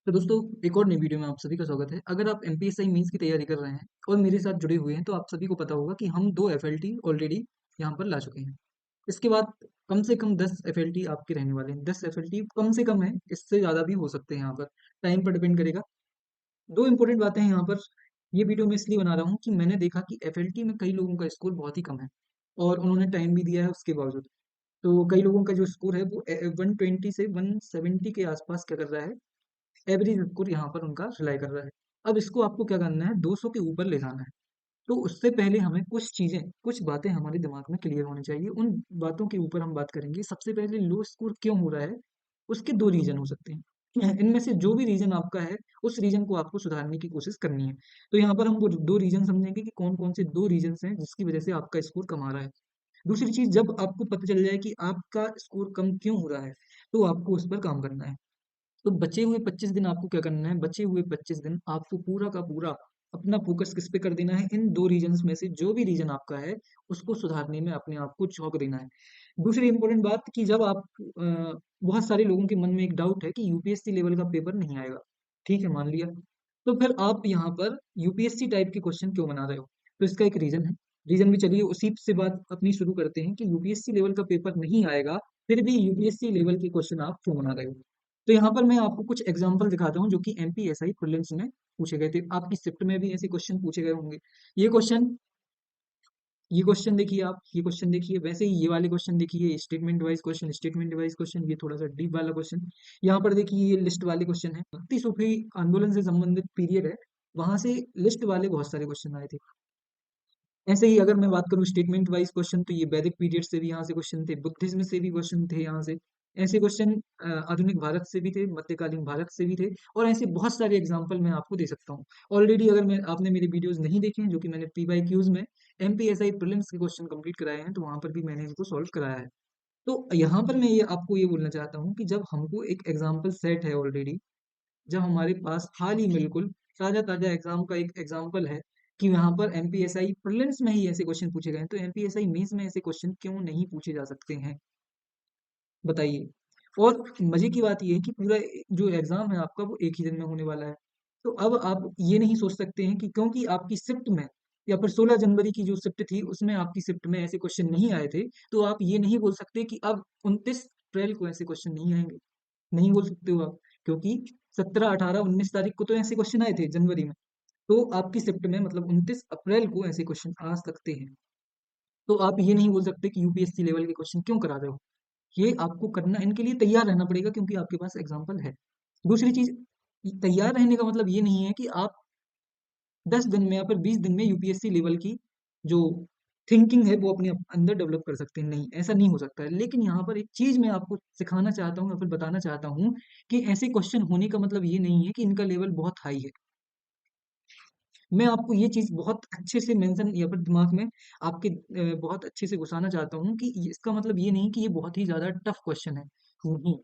तो दोस्तों, एक और नई वीडियो में आप सभी का स्वागत है। अगर आप एमपीएसआई मेंस की तैयारी कर रहे हैं और मेरे साथ जुड़े हुए हैं, तो आप सभी को पता होगा कि हम 2 एफएलटी ऑलरेडी यहाँ पर ला चुके हैं। इसके बाद कम से कम 10 एफएलटी आपके रहने वाले हैं। 10 एफएलटी कम से कम है, इससे ज़्यादा भी हो सकते हैं यहाँ पर, टाइम पर डिपेंड करेगा। 2 इम्पोर्टेंट बातें हैं यहाँ पर, ये वीडियो मैं इसलिए बना रहा हूँ कि मैंने देखा कि एफएलटी में कई लोगों का स्कोर बहुत ही कम है और उन्होंने टाइम भी दिया है उसके बावजूद। तो कई लोगों का जो स्कोर है वो 120 से 170 के आसपास क्या कर रहा है, एवरेज स्कोर यहाँ पर उनका रिलाई कर रहा है। अब इसको आपको क्या करना है, 200 के ऊपर ले जाना है। तो उससे पहले हमें कुछ चीज़ें, कुछ बातें हमारे दिमाग में क्लियर होनी चाहिए। उन बातों के ऊपर हम बात करेंगे। सबसे पहले लो स्कोर क्यों हो रहा है, उसके 2 रीज़न हो सकते हैं। इनमें से जो भी रीज़न आपका है, उस रीज़न को आपको सुधारने की कोशिश करनी है। तो यहाँ पर हम वो 2 रीज़न समझेंगे कि कौन-कौन से 2 रीज़न्स हैं जिसकी वज़ह से आपका स्कोर कम आ रहा है। दूसरी चीज़, जब आपको पता चल जाए कि आपका स्कोर कम क्यों हो रहा है, तो आपको उस पर काम करना है। तो बचे हुए 25 दिन आपको क्या करना है, बचे हुए 25 दिन आपको पूरा का पूरा अपना फोकस किस पे कर देना है, इन 2 रीजन्स में से जो भी रीजन आपका है, उसको सुधारने में अपने आप को झोंक देना है। दूसरी इम्पोर्टेंट बात कि जब आप बहुत सारे लोगों के मन में एक डाउट है कि यूपीएससी लेवल का पेपर नहीं आएगा, ठीक है, मान लिया। तो फिर आप यहाँ पर यूपीएससी टाइप के क्वेश्चन क्यों बना रहे हो? तो इसका एक रीजन है। रीजन भी चलिए उसी से बात अपनी शुरू करते हैं कि यूपीएससी लेवल का पेपर नहीं आएगा, फिर भी यूपीएससी लेवल के क्वेश्चन आप क्यों बना रहे हो? तो यहाँ पर मैं आपको कुछ एग्जांपल दिखाता हूँ जो कि एमपीएसआई प्रीलिम्स में पूछे गए थे। आपकी शिफ्ट में भी ऐसे क्वेश्चन पूछे गए होंगे। ये क्वेश्चन ये क्वेश्चन देखिए आप, ये क्वेश्चन देखिए, वैसे ही ये वाले क्वेश्चन देखिए, स्टेटमेंट वाइज क्वेश्चन, ये थोड़ा सा डीप वाला क्वेश्चन। यहाँ पर देखिए ये लिस्ट वाले क्वेश्चन है। भक्ति सूफी आंदोलन से संबंधित पीरियड है, वहां से लिस्ट वाले बहुत सारे क्वेश्चन आए थे। ऐसे ही अगर मैं बात करूँ स्टेटमेंट वाइज क्वेश्चन, तो ये वैदिक पीरियड से भी यहाँ से क्वेश्चन थे, बुद्धिज्म से भी क्वेश्चन थे यहाँ से। ऐसे क्वेश्चन आधुनिक भारत से भी थे, मध्यकालीन भारत से भी थे, और ऐसे बहुत सारे एग्जाम्पल मैं आपको दे सकता हूँ। ऑलरेडी अगर मैं आपने मेरे वीडियोस नहीं देखे हैं, जो कि मैंने पी वाई क्यूज में एमपीएसआई प्रीलिम्स के क्वेश्चन कंप्लीट कराए हैं, तो वहां पर भी मैंने इसको सॉल्व कराया है। तो यहाँ पर मैं ये आपको ये बोलना चाहता हूँ कि जब हमको एक एग्जाम्पल सेट है ऑलरेडी, जब हमारे पास हाल ही बिल्कुल ताज़ा-ताज़ा एग्ज़ाम का एक एग्ज़ाम्पल है कि यहाँ पर एमपीएसआई प्रीलिम्स में ही ऐसे क्वेश्चन पूछे गए हैं, तो एमपीएसआई मेंस में ऐसे क्वेश्चन क्यों नहीं पूछे जा सकते हैं? बताइए। और मज़े की बात ये है कि पूरा जो एग्ज़ाम है आपका वो एक ही दिन में होने वाला है। तो अब आप ये नहीं सोच सकते हैं कि क्योंकि आपकी शिफ्ट में या फिर 16 जनवरी की जो शिफ्ट थी उसमें आपकी शिफ्ट में ऐसे क्वेश्चन नहीं आए थे, तो आप ये नहीं बोल सकते कि अब 29 अप्रैल को ऐसे क्वेश्चन नहीं आएँगे। नहीं बोल सकते हो आप, क्योंकि 17, 18, 19 तारीख को तो ऐसे क्वेश्चन आए थे जनवरी में। तो आपकी शिफ्ट में मतलब 29 अप्रैल को ऐसे क्वेश्चन आ सकते हैं। तो आप ये नहीं बोल सकते कि यूपीएससी लेवल के क्वेश्चन क्यों करा रहे हो? ये आपको करना, इनके लिए तैयार रहना पड़ेगा क्योंकि आपके पास एग्जाम्पल है। दूसरी चीज़, तैयार रहने का मतलब ये नहीं है कि आप 10 दिन में या फिर 20 दिन में यूपीएससी लेवल की जो थिंकिंग है वो अपने अंदर डेवलप कर सकते हैं। नहीं, ऐसा नहीं हो सकता है। लेकिन यहाँ पर एक चीज़ मैं आपको सिखाना चाहता हूँ या फिर बताना चाहता हूँ कि ऐसे क्वेश्चन होने का मतलब ये नहीं है कि इनका लेवल बहुत हाई है। मैं आपको ये चीज़ बहुत अच्छे से मेंशन या फिर दिमाग में आपके बहुत अच्छे से घुसाना चाहता हूँ कि इसका मतलब ये नहीं कि ये बहुत ही ज़्यादा टफ क्वेश्चन है। नहीं,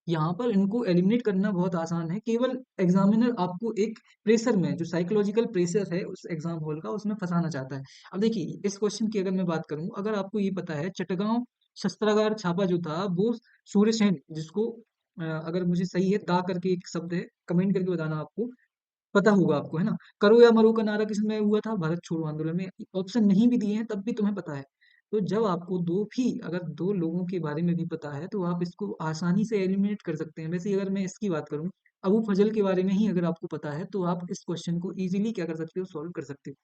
यहाँ पर इनको एलिमिनेट करना बहुत आसान है। केवल एग्ज़ामिनर आपको एक प्रेशर में, जो साइकोलॉजिकल प्रेशर है उस एग्ज़ाम हॉल का, उसमें फँसाना चाहता है। अब देखिए, इस क्वेश्चन की अगर मैं बात करूँ, अगर आपको ये पता है चटगाँव शस्त्रागार छापा जो था वो सूर्यसेन, जिसको अगर मुझे सही है दा करके एक शब्द है, कमेंट करके बताना आपको। पता होगा आपको, है ना? करो या मरो का नारा किसमें हुआ था? भारत छोड़ो आंदोलन में। ऑप्शन नहीं भी दिए हैं तब भी तुम्हें पता है। तो जब आपको 2 भी, अगर 2 लोगों के बारे में भी पता है तो आप इसको आसानी से एलिमिनेट कर सकते हैं। वैसे ही अगर मैं इसकी बात करूँ, अबू फजल के बारे में ही अगर आपको पता है तो आप इस क्वेश्चन को ईज़िली क्या कर सकते हो? सॉल्व कर सकते हो।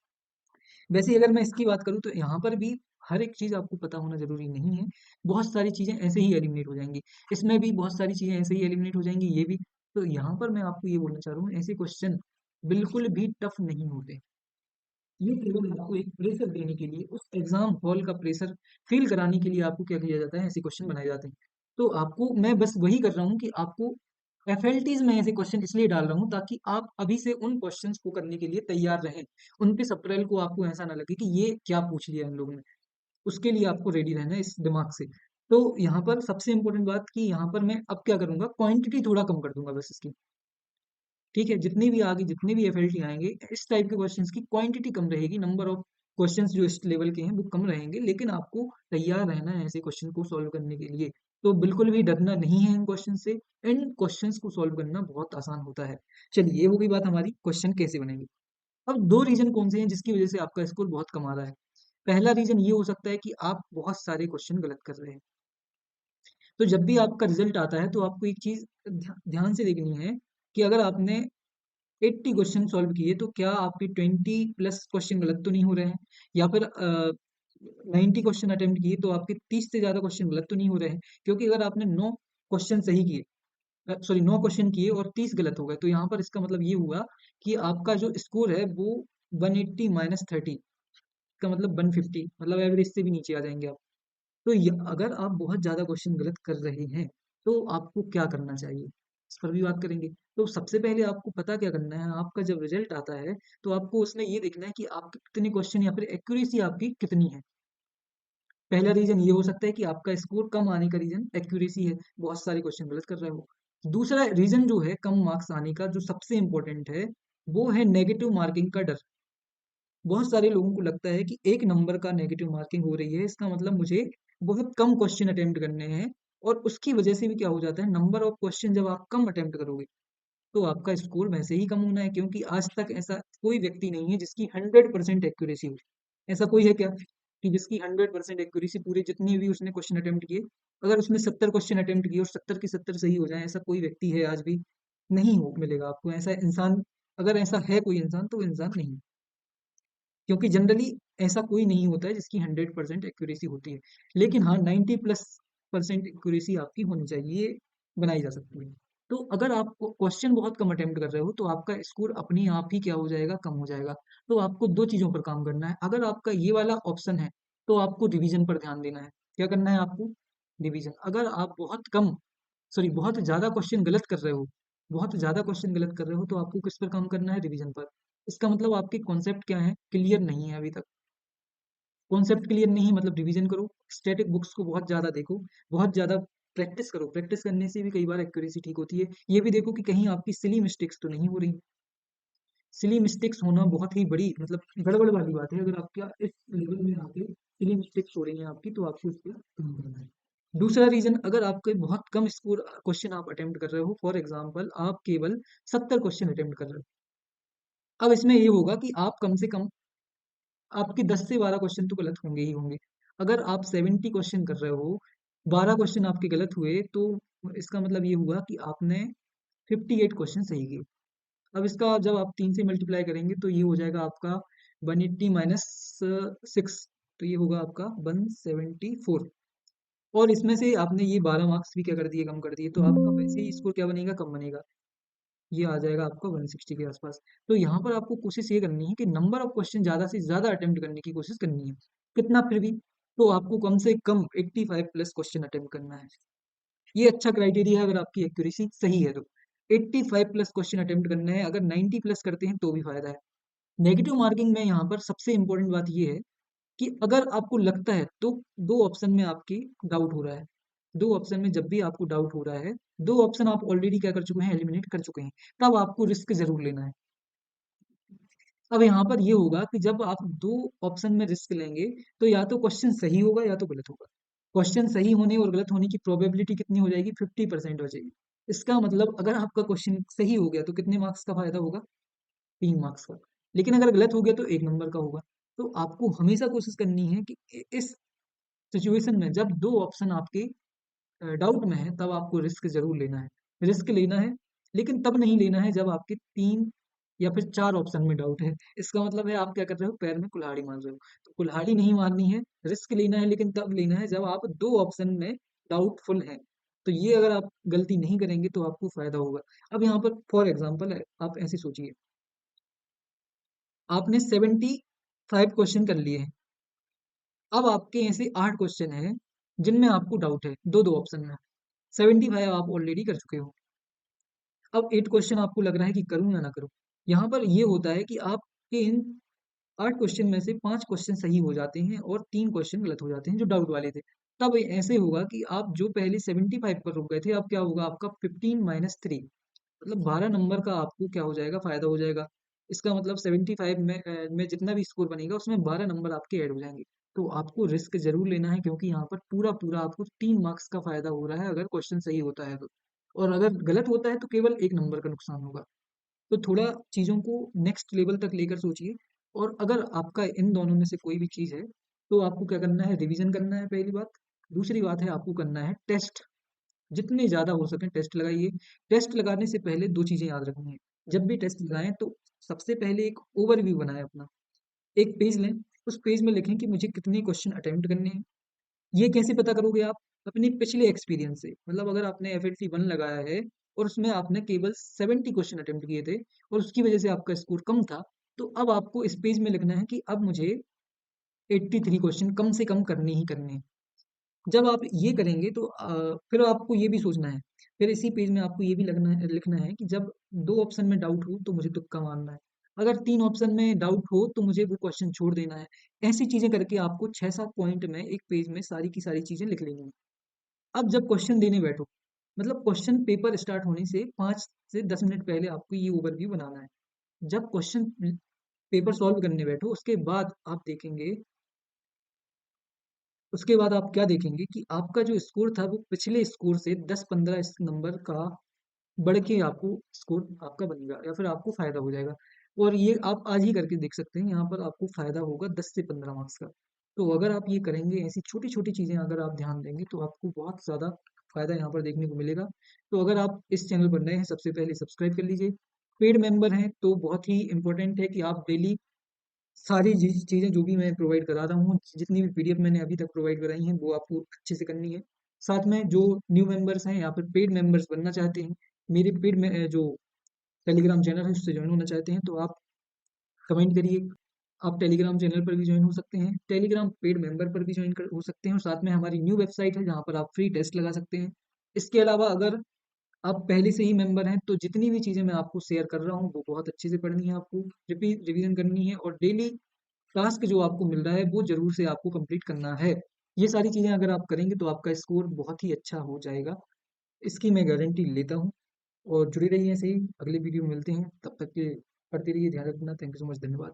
वैसे ही अगर मैं इसकी बात करूँ तो यहाँ पर भी हर एक चीज़ आपको पता होना ज़रूरी नहीं है। बहुत सारी चीज़ें ऐसे ही एलिमिनेट हो जाएँगी। इसमें भी बहुत सारी चीज़ें ऐसे ही एलिमिनेट हो जाएँगी, ये भी। तो यहाँ पर मैं आपको ये बोलना चाह रहा हूँ, ऐसे क्वेश्चन बिल्कुल भी टफ नहीं होते। ये केवल आपको एक प्रेशर देने के लिए, उस एग्ज़ाम हॉल का प्रेशर फ़ील कराने के लिए आपको क्या किया जाता है, ऐसे क्वेश्चन बनाए जाते हैं। तो आपको मैं बस वही कर रहा हूँ कि आपको एफएलटीज़ में ऐसे क्वेश्चन इसलिए डाल रहा हूँ ताकि आप अभी से उन क्वेश्चन्स को करने के लिए तैयार रहें। 29 अप्रैल को आपको ऐसा ना लगे कि ये क्या पूछ लिया इन लोगों ने। उसके लिए आपको रेडी रहना है इस दिमाग से। तो यहाँ पर सबसे इम्पोर्टेंट बात कि यहाँ पर मैं अब क्या करूँगा, क्वांटिटी थोड़ा कम कर दूँगा बस इसकी। ठीक है, जितने भी आगे जितने भी एफएलटी आएँगे, इस टाइप के क्वेश्चंस की क्वांटिटी कम रहेगी, नंबर ऑफ क्वेश्चंस जो इस लेवल के हैं वो कम रहेंगे, लेकिन आपको तैयार रहना है ऐसे क्वेश्चन को सॉल्व करने के लिए। तो बिल्कुल भी डरना नहीं है इन क्वेश्चन से। इन क्वेश्चंस को सॉल्व करना बहुत आसान होता है। चलिए, ये हो गई बात हमारी क्वेश्चन कैसे बनेंगे। अब दो रीजन कौन से हैं जिसकी वजह से आपका स्कोर बहुत कम आ रहा है। पहला रीजन ये हो सकता है कि आप बहुत सारे क्वेश्चन गलत कर रहे हैं। तो जब भी आपका रिजल्ट आता है तो आपको एक चीज ध्यान से देखनी है कि अगर आपने 80 क्वेश्चन सॉल्व किए तो क्या आपके 20+ क्वेश्चन गलत तो नहीं हो रहे हैं, या फिर 90 क्वेश्चन अटेम्प्ट किए तो आपके 30 से ज्यादा क्वेश्चन गलत तो नहीं हो रहे हैं। क्योंकि अगर आपने 9 क्वेश्चन सही किए, सॉरी 9 क्वेश्चन किए और 30 गलत हो गए, तो यहाँ पर इसका मतलब ये हुआ कि आपका जो स्कोर है वो 180 माइनस 30 का मतलब 150, मतलब एवरेज से भी नीचे आ जाएंगे आप। तो अगर आप बहुत ज्यादा क्वेश्चन गलत कर रहे हैं तो आपको क्या करना चाहिए, इस पर भी बात करेंगे। तो सबसे पहले आपको पता क्या करना है, आपका जब रिजल्ट आता है तो आपको उसमें ये देखना है कि आपके कितने क्वेश्चन या फिर एक्यूरेसी आपकी कितनी है। पहला रीजन ये हो सकता है कि आपका स्कोर कम आने का रीजन एक्यूरेसी है, बहुत सारे क्वेश्चन गलत कर रहे हो। दूसरा रीजन जो है कम मार्क्स आने का, जो सबसे इंपॉर्टेंट है, वो है नेगेटिव मार्किंग का डर। बहुत सारे लोगों को लगता है कि एक नंबर का नेगेटिव मार्किंग हो रही है, इसका मतलब मुझे बहुत कम क्वेश्चन अटेम्प्ट करने हैं। और उसकी वजह से भी क्या हो जाता है, नंबर ऑफ क्वेश्चन जब आप कम अटेम्प्ट करोगे तो आपका स्कोर वैसे ही कम होना है। क्योंकि आज तक ऐसा कोई व्यक्ति नहीं है जिसकी 100% एक्यूरेसी हो। ऐसा कोई है क्या कि जिसकी 100% एक्यूरेसी, पूरे जितने भी उसने क्वेश्चन अटेम्प्ट किए, अगर उसने 70 क्वेश्चन अटेम्प्ट किए और 70 के 70 सही हो जाए, ऐसा कोई व्यक्ति है आज भी? नहीं हो मिलेगा आपको ऐसा इंसान। अगर ऐसा है कोई इंसान तो वो इंसान नहीं, क्योंकि जनरली ऐसा कोई नहीं होता है जिसकी 100% एक्यूरेसी होती है। लेकिन हाँ, 90+% एक्यूरेसी आपकी होनी चाहिए, ये बनाई जा सकती है। तो अगर आप क्वेश्चन बहुत कम अटेम्प्ट कर रहे हो तो आपका स्कोर अपने आप ही क्या हो जाएगा, कम हो जाएगा। तो आपको दो चीजों पर काम करना है। अगर आपका ये वाला ऑप्शन है तो आपको रिवीजन पर ध्यान देना है। क्या करना है आपको? रिवीजन। अगर आप बहुत कम, सॉरी बहुत ज्यादा क्वेश्चन गलत कर रहे हो, बहुत ज्यादा क्वेश्चन गलत कर रहे हो, तो आपको किस पर काम करना है? रिवीजन पर। इसका मतलब आपके कॉन्सेप्ट क्या है, क्लियर नहीं है अभी तक। कॉन्सेप्ट क्लियर नहीं मतलब रिवीजन करो, स्टैटिक बुक्स को बहुत ज्यादा देखो, बहुत ज्यादा प्रैक्टिस करो। प्रैक्टिस करने से भी कई बार एक्यूरेसी ठीक होती है। ये भी देखो कि कहीं आपकी सिली मिस्टेक्स तो नहीं हो रही। सिली मिस्टेक्स होना बहुत ही बड़ी मतलब गड़बड़ वाली बात है। अगर आपका इस लेवल में आके सिली मिस्टेक्स हो रही है आपकी, तो आपको इस पर काम करना है। दूसरा रीजन, अगर आपके बहुत कम स्कोर क्वेश्चन आप अटेम्प्ट कर रहे हो, फॉर एग्जांपल आप केवल 70 क्वेश्चन अटेम्प्ट कर रहे हो, अब इसमें ये होगा कि आप कम से कम, आपके 10 से 12 क्वेश्चन तो गलत होंगे ही होंगे। अगर आप 70 क्वेश्चन कर रहे हो, 12 क्वेश्चन आपके गलत हुए, तो इसका मतलब ये हुआ कि आपने 58 क्वेश्चन सही किए। अब इसका जब आप 3 से मल्टीप्लाई करेंगे तो ये हो जाएगा आपका 180 माइनस 6, तो ये होगा आपका 174। और इसमें से आपने ये 12 मार्क्स भी क्या कर दिए, कम कर दिए, तो आपका वैसे ही स्कोर क्या बनेगा, कम बनेगा। ये आ जाएगा आपका 160 के आसपास। तो यहाँ पर आपको कोशिश ये करनी है कि नंबर ऑफ क्वेश्चन ज्यादा से ज्यादा अटेम्प्ट करने की कोशिश करनी है। कितना फिर भी? तो आपको कम से कम 85+ क्वेश्चन अटेम्प्ट करना है। ये अच्छा क्राइटेरिया है अगर आपकी एक्यूरेसी सही है तो। 85+ क्वेश्चन अटेम्प्ट करना है। अगर 90+ करते हैं तो भी फायदा है। नेगेटिव मार्किंग में यहाँ पर सबसे इंपॉर्टेंट बात ये है कि अगर आपको लगता है तो, दो ऑप्शन में आपकी डाउट हो रहा है, दो ऑप्शन में जब भी आपको डाउट हो रहा है, दो ऑप्शन आप ऑलरेडी क्या कर चुके हैं, एलिमिनेट कर चुके हैं, तब आपको रिस्क जरूर लेना है। अब यहाँ पर ये होगा कि जब आप दो ऑप्शन में रिस्क लेंगे तो या तो क्वेश्चन सही होगा या तो गलत होगा। क्वेश्चन सही होने और गलत होने की प्रोबेबिलिटी कितनी हो जाएगी, 50% हो जाएगी। इसका मतलब अगर आपका क्वेश्चन सही हो गया तो कितने मार्क्स का फायदा होगा, 3 मार्क्स का। लेकिन अगर गलत हो गया तो 1 नंबर का होगा। तो आपको हमेशा कोशिश करनी है कि इस सिचुएशन में जब दो ऑप्शन आपके डाउट में है, तब आपको रिस्क जरूर लेना है। रिस्क लेना है, लेकिन तब नहीं लेना है जब आपके 3 या फिर 4 ऑप्शन में डाउट है। इसका मतलब है आप क्या कर रहे हो, पैर में कुल्हाड़ी मार रहे हो। तो कुल्हाड़ी नहीं मारनी है, रिस्क लेना है, लेकिन तब लेना है जब आप दो ऑप्शन में डाउटफुल हैं। तो ये अगर आप गलती नहीं करेंगे तो आपको फायदा होगा। अब यहाँ पर फॉर एग्जाम्पल है, आप ऐसे सोचिए, आपने 75 क्वेश्चन कर लिए हैं। अब आपके ऐसे 8 क्वेश्चन हैं जिनमें आपको डाउट है, दो दो ऑप्शन में। 75 आप ऑलरेडी कर चुके हो। अब 8 क्वेश्चन आपको लग रहा है कि करूं या ना करूं। यहाँ पर ये होता है कि आपके इन 8 क्वेश्चन में से 5 क्वेश्चन सही हो जाते हैं और 3 क्वेश्चन गलत हो जाते हैं जो डाउट वाले थे। तब ऐसे होगा कि आप जो पहले 75 पर रुक गए थे, अब क्या होगा आपका 15 - 3, मतलब 12 नंबर का आपको क्या हो जाएगा, फायदा हो जाएगा। इसका मतलब 75 में जितना भी स्कोर बनेगा उसमें 12 नंबर आपके ऐड हो जाएंगे। तो आपको रिस्क ज़रूर लेना है, क्योंकि यहाँ पर पूरा-पूरा आपको 3 मार्क्स का फ़ायदा हो रहा है अगर क्वेश्चन सही होता है तो। और अगर गलत होता है तो केवल 1 नंबर का नुकसान होगा। तो थोड़ा चीज़ों को नेक्स्ट लेवल तक लेकर सोचिए। और अगर आपका इन दोनों में से कोई भी चीज़ है, तो आपको क्या करना है, रिवीजन करना है पहली बात। दूसरी बात है, आपको करना है टेस्ट। जितने ज़्यादा हो सके टेस्ट लगाइए। टेस्ट लगाने से पहले 2 चीज़ें याद रखनी है। जब भी टेस्ट लगाएँ तो सबसे पहले एक ओवरव्यू बनाएँ अपना। एक पेज लें, उस पेज में लिखें कि मुझे कितने क्वेश्चन अटेम्प्ट करने हैं। ये कैसे पता करोगे आप? अपने पिछले एक्सपीरियंस से। मतलब अगर आपने एफएलटी 1 लगाया है और उसमें आपने केवल 70 क्वेश्चन अटेम्प्ट किए थे और उसकी वजह से आपका स्कोर कम था, तो अब आपको इस पेज में लिखना है कि अब मुझे 83 क्वेश्चन कम से कम करने ही करने हैं। जब आप ये करेंगे तो फिर आपको ये भी सोचना है, फिर इसी पेज में आपको ये भी लिखना है कि जब 2 ऑप्शन में डाउट हो तो मुझे तुक्का मारना है। अगर 3 ऑप्शन में डाउट हो तो मुझे वो क्वेश्चन छोड़ देना है। ऐसी चीज़ें करके आपको 6-7 पॉइंट में एक पेज में सारी की सारी चीज़ें लिख लेनी है। अब जब क्वेश्चन देने बैठो, मतलब क्वेश्चन पेपर स्टार्ट होने से 5 से 10 मिनट पहले आपको ये ओवरव्यू बनाना है। जब क्वेश्चन पेपर सॉल्व करने बैठो, उसके बाद आप क्या देखेंगे कि आपका जो स्कोर था वो पिछले स्कोर से 10-15 इस नंबर का बढ़ के आपको स्कोर आपका बनेगा या फिर आपको फ़ायदा हो जाएगा। और ये आप आज ही करके देख सकते हैं, यहाँ पर आपको फ़ायदा होगा 10 से 15 मार्क्स का। तो अगर आप ये करेंगे, ऐसी छोटी-छोटी चीज़ें अगर आप ध्यान देंगे तो आपको बहुत ज़्यादा फ़ायदा यहाँ पर देखने को मिलेगा। तो अगर आप इस चैनल पर नए हैं, सबसे पहले सब्सक्राइब कर लीजिए। पेड मेंबर हैं तो बहुत ही इम्पोर्टेंट है कि आप डेली सारी चीज़ें जो भी मैं प्रोवाइड करा रहा हूँ, जितनी भी पीडीएफ मैंने अभी तक प्रोवाइड कराई हैं, वो आपको अच्छे से करनी है। साथ में जो न्यू मेंबर्स हैं या फिर पेड मेंबर्स बनना चाहते हैं, मेरे पेड में जो टेलीग्राम चैनल है उससे जॉइन होना चाहते हैं, तो आप कमेंट करिए। आप टेलीग्राम चैनल पर भी जॉइन हो सकते हैं, टेलीग्राम पेड मेंबर पर भी जॉइन हो सकते हैं और साथ में हमारी न्यू वेबसाइट है जहाँ पर आप फ्री टेस्ट लगा सकते हैं। इसके अलावा अगर आप पहले से ही मेंबर हैं तो जितनी भी चीज़ें मैं आपको शेयर कर रहा हूँ वो बहुत अच्छे से पढ़नी है आपको, रिवीजन करनी है और डेली टास्क जो आपको मिल रहा है वो ज़रूर से आपको कंप्लीट करना है। ये सारी चीज़ें अगर आप करेंगे तो आपका स्कोर बहुत ही अच्छा हो जाएगा। इसकी मैं गारंटी लेता हूँ। और जुड़े रहिए ऐसे ही, अगले वीडियो में मिलते हैं। तब तक के पढ़ते रहिए, ध्यान रखना। थैंक यू सो मच, धन्यवाद।